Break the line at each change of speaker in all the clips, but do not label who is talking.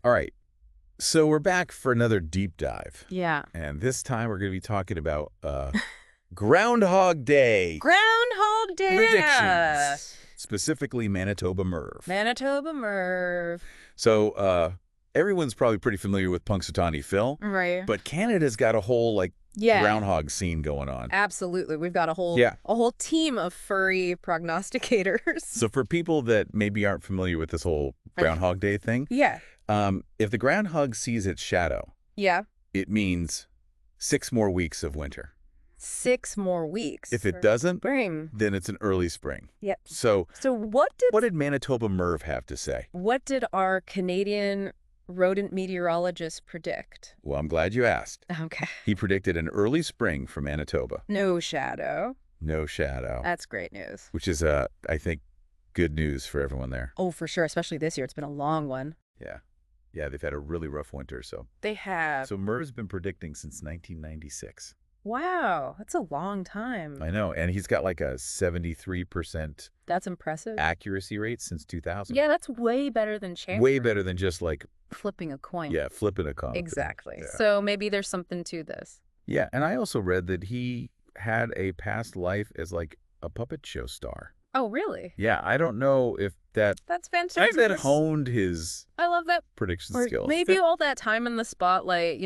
All right. So we're back for another deep dive.
Yeah.
And this time we're going to be talking about Groundhog Day
Groundhog Day.
predictions. Specifically Manitoba Merv.
Manitoba Merv.
So everyone's probably pretty familiar with Punxsutawney Phil.
Right.
But Canada's got a whole groundhog scene going on.
Absolutely. We've got a whole team of furry prognosticators.
So for people that maybe aren't familiar with this whole Groundhog Day thing, if the groundhog sees its shadow, it means 6 more weeks of winter.
6 more weeks.
If it doesn't,
spring,
then it's an early spring.
Yep.
So
what did
Manitoba Merv have to say?
What did our Canadian rodent meteorologist predict?
Well, I'm glad you asked.
Okay.
He predicted an early spring for Manitoba.
No shadow.
No shadow.
That's great news.
Which is, I think, good news for everyone there.
Oh, for sure. Especially this year. It's been a long one.
Yeah. Yeah, they've had a really rough winter, so.
They have.
So Merv's been predicting since 1996.
Wow, that's a long time.
I know, and he's got like a 73%
That's impressive.
accuracy rate since 2000.
Yeah, that's way better than chance.
Way better than just like
flipping a coin.
Yeah, flipping a coin.
Exactly.
Yeah.
So maybe there's something to this.
Yeah, and I also read that he had a past life as like a puppet show star.
Oh, really?
Yeah, I don't know if that's
fantastic.
that honed his
I love that
prediction
or
skills.
Maybe all that time in the spotlight,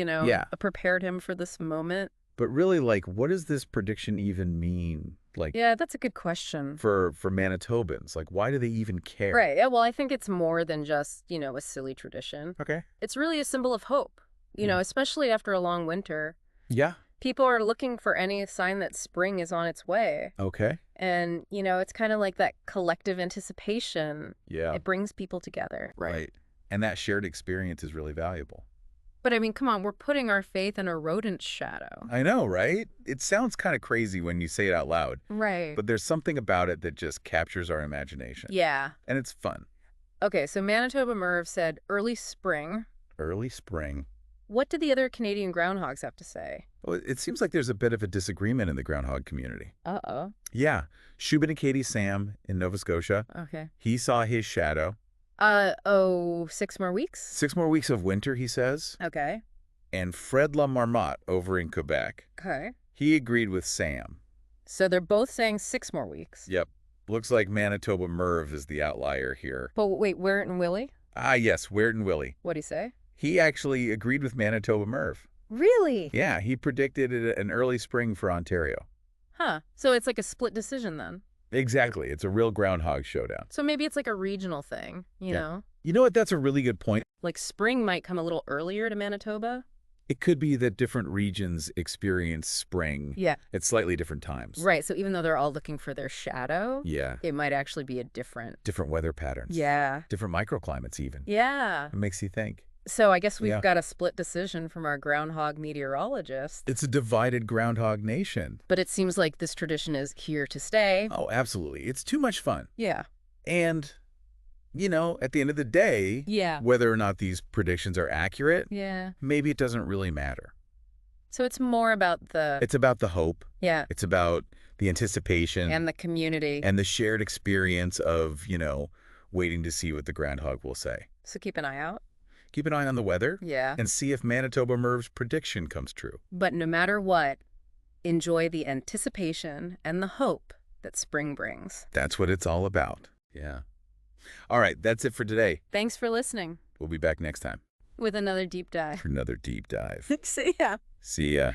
prepared him for this moment.
But really, like, what does this prediction even mean? Like,
yeah, that's a good question.
For Manitobans, like, why do they even care?
Right. Yeah, well, I think it's more than just, a silly tradition.
Okay.
It's really a symbol of hope, especially after a long winter.
Yeah.
People are looking for any sign that spring is on its way.
Okay.
And, it's kind of like that collective anticipation.
Yeah.
It brings people together.
Right. And that shared experience is really valuable.
But I mean, come on, we're putting our faith in a rodent's shadow.
I know, right? It sounds kind of crazy when you say it out loud.
Right.
But there's something about it that just captures our imagination.
Yeah.
And it's fun.
Okay, so Manitoba Merv said early spring.
Early spring.
What did the other Canadian groundhogs have to say?
Well, it seems like there's a bit of a disagreement in the groundhog community.
Uh-oh.
Yeah. Shubenacadie Sam in Nova Scotia.
Okay.
He saw his shadow.
6 more weeks?
6 more weeks of winter, he says.
Okay.
And Fred La Marmotte over in Quebec.
Okay.
He agreed with Sam.
So they're both saying 6 more weeks.
Yep. Looks like Manitoba Merv is the outlier here.
But wait, Wirt and Willie?
Ah, yes, Weird and Willie.
What'd he say?
He actually agreed with Manitoba Merv.
Really?
Yeah, he predicted an early spring for Ontario.
Huh. So it's like a split decision then.
Exactly. It's a real groundhog showdown.
So maybe it's like a regional thing, you know?
You know what? That's a really good point.
Like spring might come a little earlier to Manitoba.
It could be that different regions experience spring at slightly different times.
Right. So even though they're all looking for their shadow, it might actually be a different
weather patterns.
Yeah.
Different microclimates even.
Yeah.
It makes you think.
So I guess we've got a split decision from our groundhog meteorologist.
It's a divided groundhog nation.
But it seems like this tradition is here to stay.
Oh, absolutely. It's too much fun.
Yeah.
And, at the end of the day, whether or not these predictions are accurate, maybe it doesn't really matter.
So it's more about
It's about the hope.
Yeah.
It's about the anticipation.
And the community.
And the shared experience of, waiting to see what the groundhog will say.
So keep an eye out.
Keep an eye on the weather.
Yeah.
And see if Manitoba Merv's prediction comes true.
But no matter what, enjoy the anticipation and the hope that spring brings.
That's what it's all about. Yeah. All right, that's it for today.
Thanks for listening.
We'll be back next time.
With another deep dive.
For another deep dive.
See ya.
See ya.